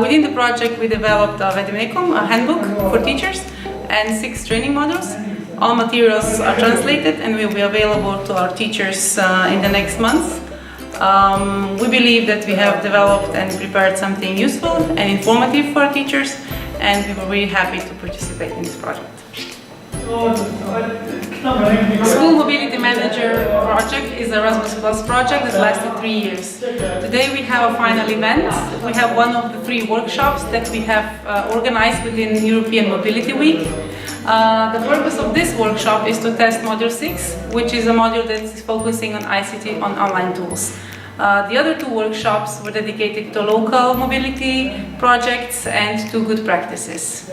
Within the project, we developed a Vedimecum, a handbook for teachers, and 6 training modules. All materials are translated and will be available to our teachers in the next month. We believe that we have developed and prepared something useful and informative for our teachers, and we were really happy to participate in this project. School Mobility Manger project is an Erasmus Plus project that lasted 3 years. Today we have a final event. We have one of the 3 workshops that we have organized within European Mobility Week. The purpose of this workshop is to test Module 6, which is a module that is focusing on ICT on online tools. The other 2 workshops were dedicated to local mobility projects and to good practices.